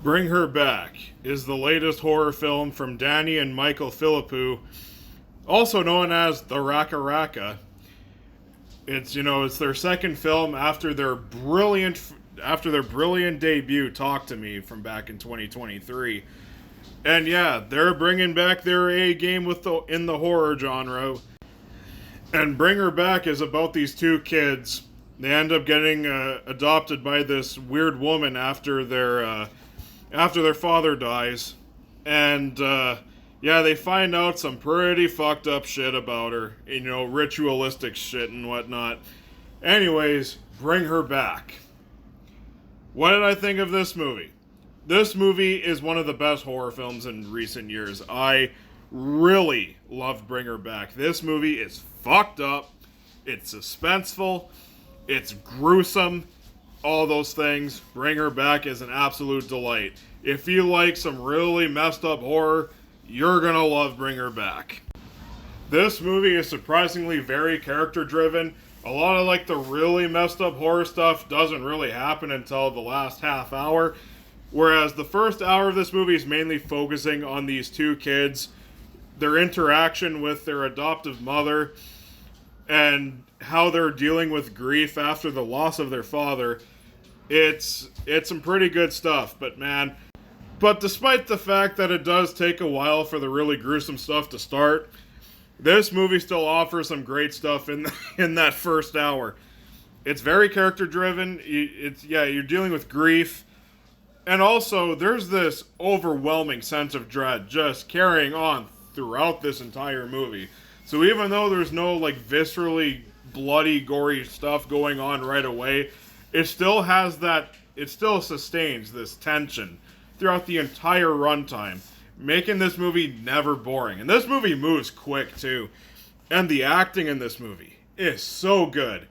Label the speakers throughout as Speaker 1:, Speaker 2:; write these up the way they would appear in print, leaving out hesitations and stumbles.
Speaker 1: Bring Her Back is the latest horror film from Danny and Michael Philippou, also known as the Raka Raka. It's their second film after their brilliant debut Talk to Me from back in 2023. And yeah, they're bringing back their A game in the horror genre. And Bring Her Back is about these two kids. They end up getting adopted by this weird woman after their father dies, and yeah, they find out some pretty fucked up shit about her, ritualistic shit and whatnot. Anyways, Bring Her Back. What did I think of this movie? This movie is one of the best horror films in recent years. I really loved Bring Her Back. This movie is fucked up. It's suspenseful. It's gruesome. All those things. Bring Her Back is an absolute delight. If you like some really messed up horror, you're gonna love Bring Her Back. This movie is surprisingly very character driven. A lot of the really messed up horror stuff doesn't really happen until the last half hour. Whereas the first hour of this movie is mainly focusing on these two kids, their interaction with their adoptive mother, and how they're dealing with grief after the loss of their father. It's some pretty good stuff, but despite the fact that it does take a while for the really gruesome stuff to start, this movie still offers some great stuff in that first hour. It's very character driven. You're dealing with grief, and also there's this overwhelming sense of dread just carrying on throughout this entire movie. So even though there's no viscerally bloody, gory stuff going on right away, it still sustains this tension throughout the entire runtime, making this movie never boring. And this movie moves quick too. And the acting in this movie is so good.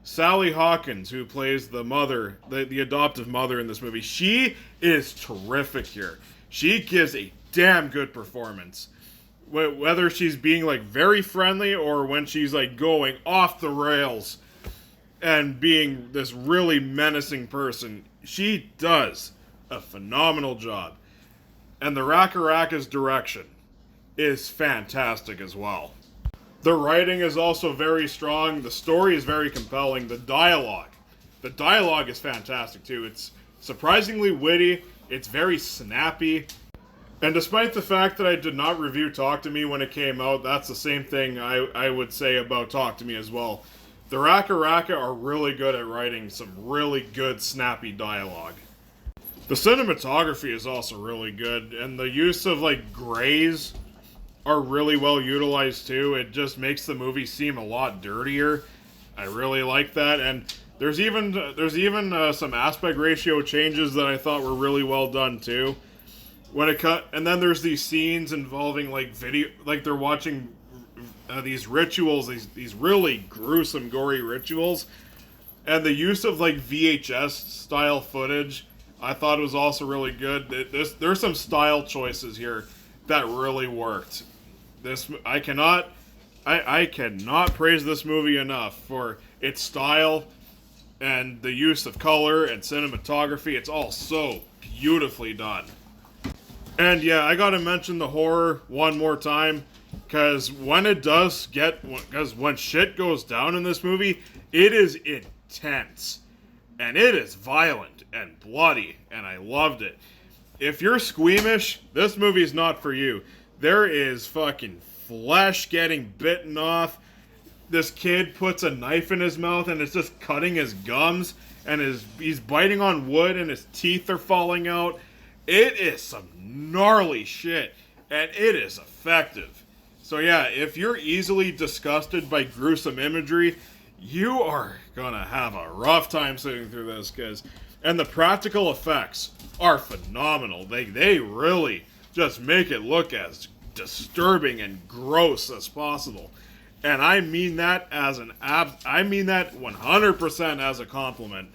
Speaker 1: Sally Hawkins, who plays the mother, the adoptive mother in this movie, she is terrific here. She gives a damn good performance. Whether she's being very friendly or when she's going off the rails and being this really menacing person, she does a phenomenal job. And the Raka Raka's direction is fantastic as well. The writing is also very strong. The story is very compelling. The dialogue is fantastic too. It's surprisingly witty. It's very snappy. And despite the fact that I did not review Talk to Me when it came out, that's the same thing I would say about Talk to Me as well. The Raka Raka are really good at writing some really good, snappy dialogue. The cinematography is also really good, and the use of grays are really well utilized too. It just makes the movie seem a lot dirtier. I really like that, and there's even some aspect ratio changes that I thought were really well done too. And then there's these scenes involving video, they're watching these rituals, these really gruesome, gory rituals, and the use of VHS style footage, I thought it was also really good. There's some style choices here that really worked. I cannot praise this movie enough for its style and the use of color and cinematography. It's all so beautifully done. And yeah, I gotta mention the horror one more time, because when shit goes down in this movie, it is intense. And it is violent and bloody, and I loved it. If you're squeamish, this movie's not for you. There is fucking flesh getting bitten off. This kid puts a knife in his mouth and it's just cutting his gums, and he's biting on wood and his teeth are falling out. It is some gnarly shit, and it is effective. So yeah, if you're easily disgusted by gruesome imagery, you are gonna have a rough time sitting through this, and the practical effects are phenomenal. They really just make it look as disturbing and gross as possible. And I mean that 100% as a compliment.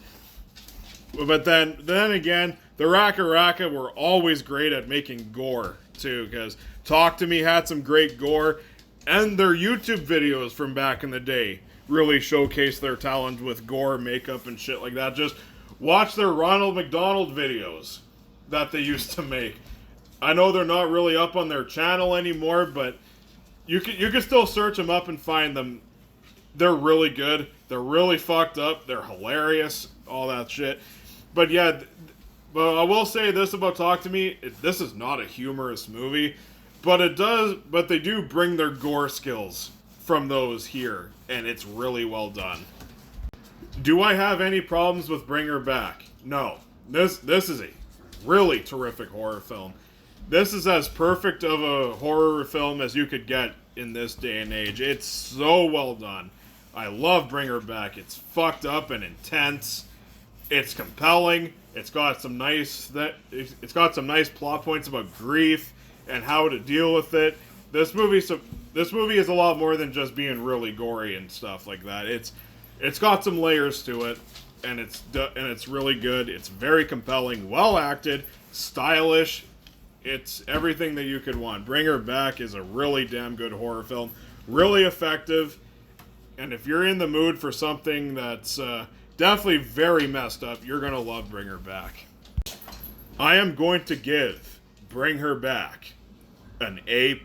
Speaker 1: But then again, the Raka Raka were always great at making gore too, because Talk to Me had some great gore, and their YouTube videos from back in the day really showcase their talent with gore, makeup, and shit like that. Just watch their Ronald McDonald videos. that they used to make. I know they're not really up on their channel anymore, but you can still search them up and find them. They're really good. They're really fucked up. They're hilarious. All that shit. But yeah, but I will say this about Talk to Me. This is not a humorous movie, but they do bring their gore skills from those here, and it's really well done. Do I have any problems with Bring Her Back? No. This is a really terrific horror film. This is as perfect of a horror film as you could get in this day and age. It's so well done. I love Bring Her Back. It's fucked up and intense. It's compelling. It's got some nice plot points about grief and how to deal with it. This movie is a lot more than just being really gory and stuff like that. It's got some layers to it, and it's really good. It's very compelling, well acted, stylish. It's everything that you could want. Bring Her Back is a really damn good horror film, really effective. And if you're in the mood for something that's definitely very messed up, you're gonna love Bring Her Back. I am going to give Bring Her Back an A+.